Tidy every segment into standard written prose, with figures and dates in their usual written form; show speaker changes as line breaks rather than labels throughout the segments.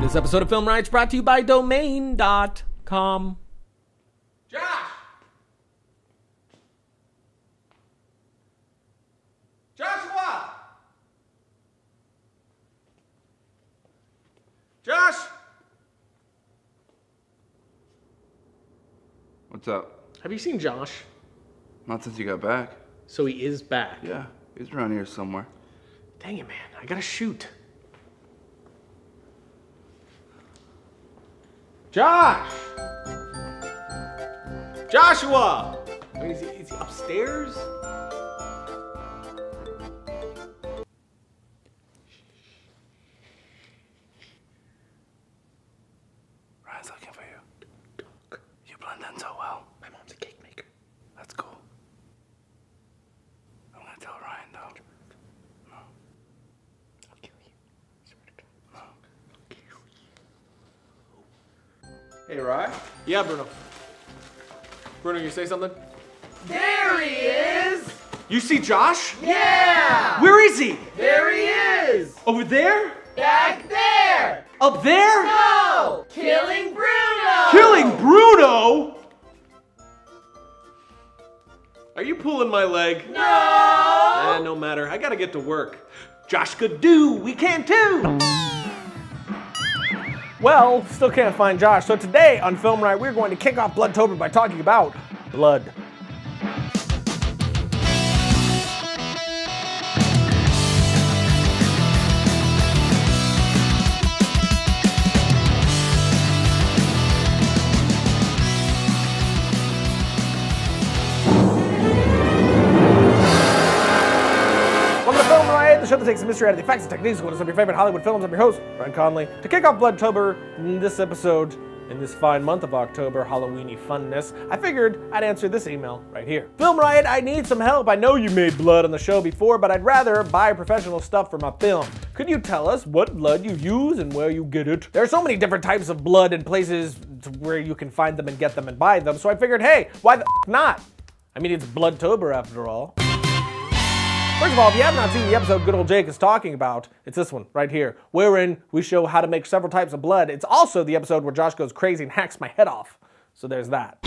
This episode of Film Riot's brought to you by Domain.com. Josh! Joshua! Josh!
What's up?
Have you seen Josh?
Not since you got back.
So he is back.
Yeah, he's around here somewhere.
Dang it, man. I gotta shoot. Josh! Joshua! I mean, is he upstairs?
Ryan's looking for you. You blend in so well.
My mom's a cake maker.
That's cool. I'm gonna tell Ryan though. No.
I'll kill you. Swear to God.
No.
I'll kill you.
Hey, Ryan.
Yeah, Bruno. Bruno, you say something?
There he is!
You see Josh?
Yeah!
Where is he?
There he is!
Over there?
Back there!
Up there?
No! Killing Bruno!
Killing Bruno? Are you pulling my leg?
No!
No matter. I gotta get to work. Josh could do, we can too! Well, still can't find Josh, so today on Film Riot, we're going to kick off Bloodtober by talking about blood. Welcome to Film Riot, the show that takes the mystery out of the effects and techniques of some of your favorite Hollywood films. I'm your host, Ryan Conley. To kick off Bloodtober in this episode, in this fine month of October, Halloweeny funness, I figured I'd answer this email right here. Film Riot, I need some help. I know you made blood on the show before, but I'd rather buy professional stuff for my film. Could you tell us what blood you use and where you get it? There are so many different types of blood and places where you can find them and get them and buy them, so I figured, hey, why the not? I mean, it's Bloodtober after all. First of all, if you have not seen the episode Good Old Jake is talking about, it's this one right here, wherein we show how to make several types of blood. It's also the episode where Josh goes crazy and hacks my head off. So there's that.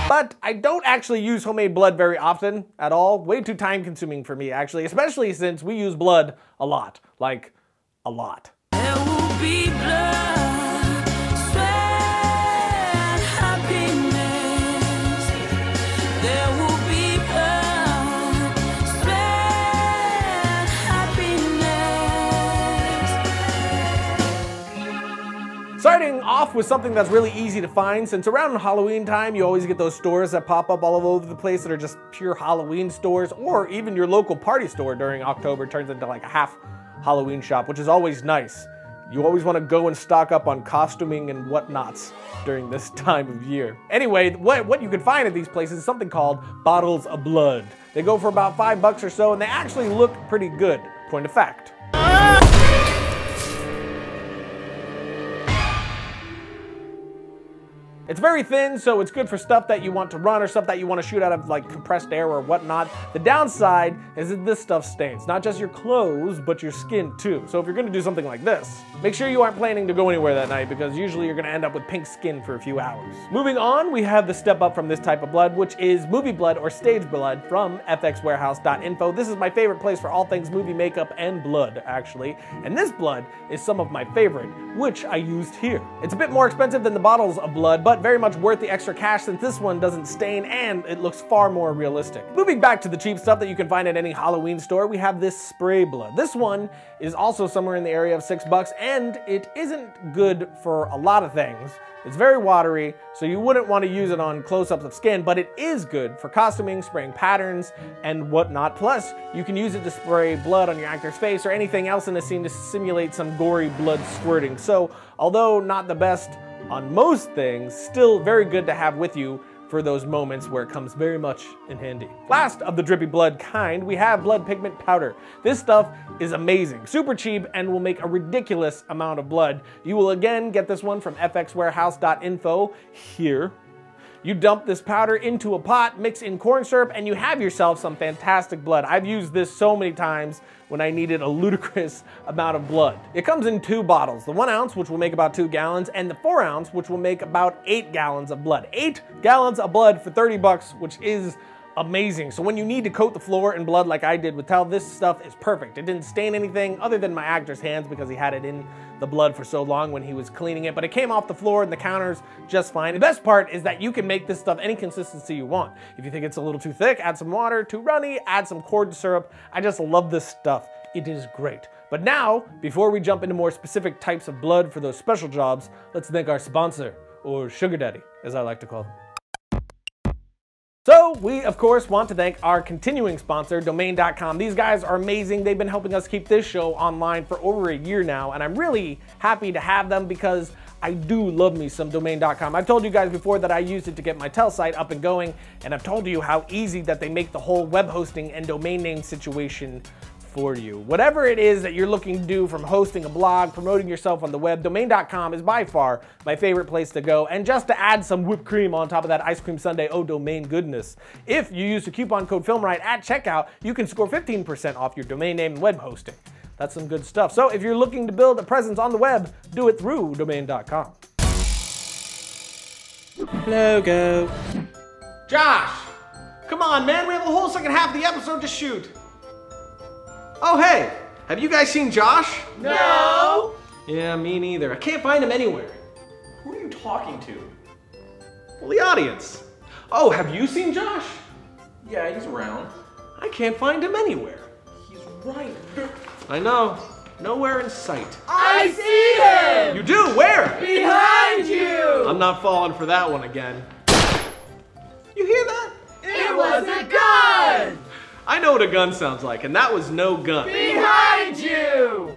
But I don't actually use homemade blood very often at all. Way too time consuming for me, actually, especially since we use blood a lot. Like, a lot.
There will be blood, sweat, happiness. There will be blood, sweat, happiness.
Starting off with something that's really easy to find, since around Halloween time you always get those stores that pop up all over the place that are just pure Halloween stores, or even your local party store during October turns into like a half Halloween shop, which is always nice. You always want to go and stock up on costuming and whatnots during this time of year. Anyway, what you can find at these places is something called bottles of blood. They go for about $5 or so, and they actually look pretty good. Point of fact. It's very thin, so it's good for stuff that you want to run or stuff that you want to shoot out of like compressed air or whatnot. The downside is that this stuff stains. Not just your clothes, but your skin too. So if you're gonna do something like this, make sure you aren't planning to go anywhere that night, because usually you're gonna end up with pink skin for a few hours. Moving on, we have the step up from this type of blood, which is movie blood or stage blood from fxwarehouse.info. This is my favorite place for all things movie makeup and blood, actually. And this blood is some of my favorite, which I used here. It's a bit more expensive than the bottles of blood, but very much worth the extra cash since this one doesn't stain and it looks far more realistic. Moving back to the cheap stuff that you can find at any Halloween store, we have this spray blood. This one is also somewhere in the area of $6 and it isn't good for a lot of things. It's very watery, so you wouldn't want to use it on close-ups of skin, but it is good for costuming, spraying patterns, and whatnot. Plus, you can use it to spray blood on your actor's face or anything else in a scene to simulate some gory blood squirting. So, although not the best on most things, still very good to have with you for those moments where it comes very much in handy. Last of the drippy blood kind, we have blood pigment powder. This stuff is amazing, super cheap, and will make a ridiculous amount of blood. You will again get this one from fxwarehouse.info here. You dump this powder into a pot, mix in corn syrup, and you have yourself some fantastic blood. I've used this so many times when I needed a ludicrous amount of blood. It comes in 2 bottles, the 1 ounce, which will make about 2 gallons, and the 4 ounce, which will make about 8 gallons of blood. 8 gallons of blood for 30 bucks, which is amazing. So when you need to coat the floor in blood like I did with Tell, this stuff is perfect. It didn't stain anything other than my actor's hands because he had it in the blood for so long when he was cleaning it, but it came off the floor and the counters just fine. The best part is that you can make this stuff any consistency you want. If you think it's a little too thick, add some water. Too runny, add some corn syrup. I just love this stuff. It is great. But now, before we jump into more specific types of blood for those special jobs, let's thank our sponsor, or sugar daddy, as I like to call them. So we, of course, want to thank our continuing sponsor, Domain.com. These guys are amazing. They've been helping us keep this show online for over a year now, and I'm really happy to have them because I do love me some Domain.com. I've told you guys before that I used it to get my Tell site up and going, and I've told you how easy that they make the whole web hosting and domain name situation for you. Whatever it is that you're looking to do, from hosting a blog, promoting yourself on the web, Domain.com is by far my favorite place to go. And just to add some whipped cream on top of that ice cream sundae, oh domain goodness, if you use the coupon code FilmRiot at checkout, you can score 15% off your domain name and web hosting. That's some good stuff. So if you're looking to build a presence on the web, do it through Domain.com.
Logo.
Josh, come on, man. We have a whole second half of the episode to shoot. Oh, hey, have you guys seen Josh?
No!
Yeah, me neither. I can't find him anywhere.
Who are you talking to?
Well, the audience. Oh, have you seen Josh?
Yeah, he's around.
I can't find him anywhere.
He's right there.
I know. Nowhere in sight.
I see him!
You do? Where?
Behind you!
I'm not falling for that one again. You hear that?
It was a gun!
I know what a gun sounds like, and that was no gun.
Behind you!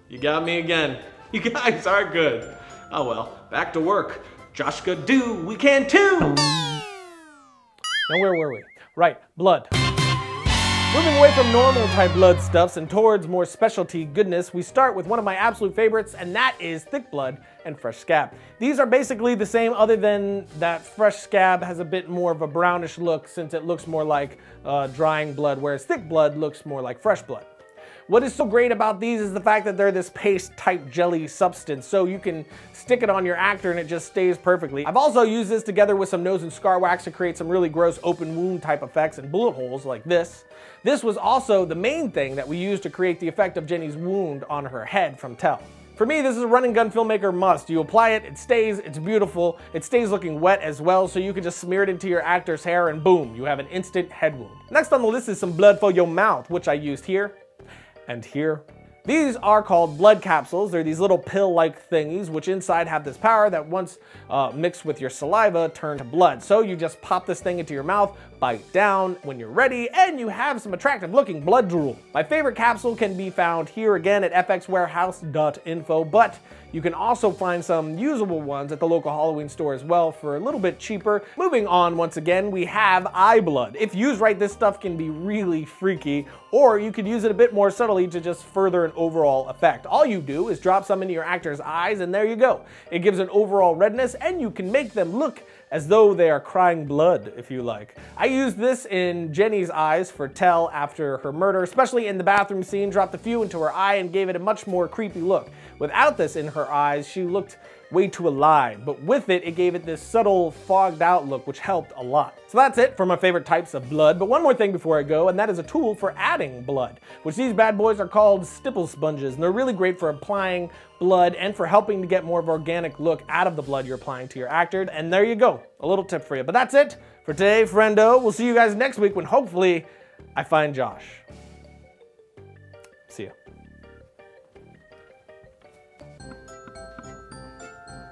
You got me again. You guys are good. Oh well, back to work. Josh could do, we can too! Now where were we? Right, blood. Moving away from normal type blood stuffs and towards more specialty goodness, we start with one of my absolute favorites, and that is thick blood and fresh scab. These are basically the same, other than that fresh scab has a bit more of a brownish look since it looks more like drying blood, whereas thick blood looks more like fresh blood. What is so great about these is the fact that they're this paste type jelly substance, so you can stick it on your actor and it just stays perfectly. I've also used this together with some nose and scar wax to create some really gross open wound type effects and bullet holes like this. This was also the main thing that we used to create the effect of Jenny's wound on her head from Tell. For me, this is a run and gun filmmaker must. You apply it, it stays, it's beautiful, it stays looking wet as well, so you can just smear it into your actor's hair and boom, you have an instant head wound. Next on the list is some blood for your mouth, which I used here and here. These are called blood capsules. They're these little pill-like thingies which inside have this power that once mixed with your saliva turn to blood. So you just pop this thing into your mouth, bite down when you're ready, and you have some attractive looking blood drool. My favorite capsule can be found here again at fxwarehouse.info, but you can also find some usable ones at the local Halloween store as well for a little bit cheaper. Moving on, once again, we have eye blood. If used right, this stuff can be really freaky, or you could use it a bit more subtly to just further an overall effect. All you do is drop some into your actor's eyes and there you go. It gives an overall redness and you can make them look as though they are crying blood, if you like. I used this in Jenny's eyes for Tell after her murder, especially in the bathroom scene, dropped a few into her eye and gave it a much more creepy look. Without this in her eyes, she looked way too alive, but with it, it gave it this subtle, fogged out look, which helped a lot. So that's it for my favorite types of blood, but one more thing before I go, and that is a tool for adding blood, which these bad boys are called stipple sponges, and they're really great for applying blood and for helping to get more of an organic look out of the blood you're applying to your actor. And there you go, a little tip for you. But that's it for today, friendo. We'll see you guys next week when hopefully I find Josh. See ya.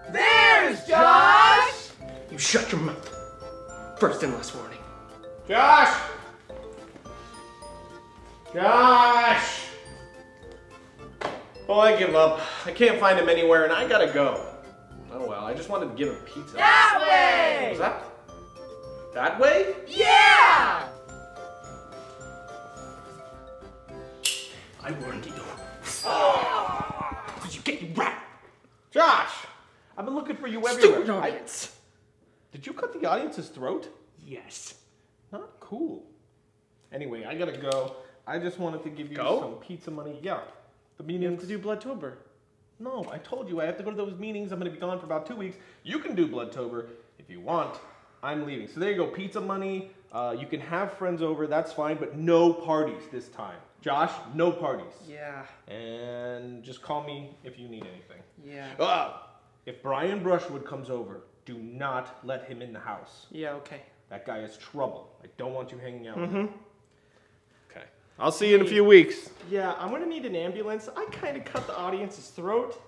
There's Josh!
You shut your mouth. First and last warning. Josh! Josh! Oh, I give up. I can't find him anywhere and I gotta go. Oh well, I just wanted to give him pizza.
That way!
Was that? That way?
Yeah!
I warned you. Did you get you rat? Josh! I've been looking for for you everywhere.
Stupid audience.
Did you cut the audience's throat?
Yes.
Not cool. Anyway, I gotta go. I just wanted to give you
Go?
some pizza money. Yeah. The
You
meetings.
have to do Bloodtober.
No, I told you I have to go to those meetings. I'm gonna be gone for about 2 weeks. You can do Bloodtober if you want. I'm leaving. So there you go, pizza money. You can have friends over, that's fine, but no parties this time. Josh, no parties.
Yeah.
And just call me if you need anything.
Yeah.
If Brian Brushwood comes over, do not let him in the house.
Yeah, okay.
That guy is trouble. I don't want you hanging out with him. Okay. I'll see you in a few weeks.
Yeah, I'm gonna need an ambulance. I kind of cut the audience's throat.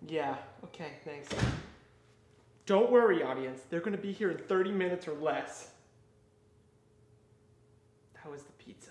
Yeah, okay, thanks. Don't worry, audience. They're gonna be here in 30 minutes or less. That was the pizza.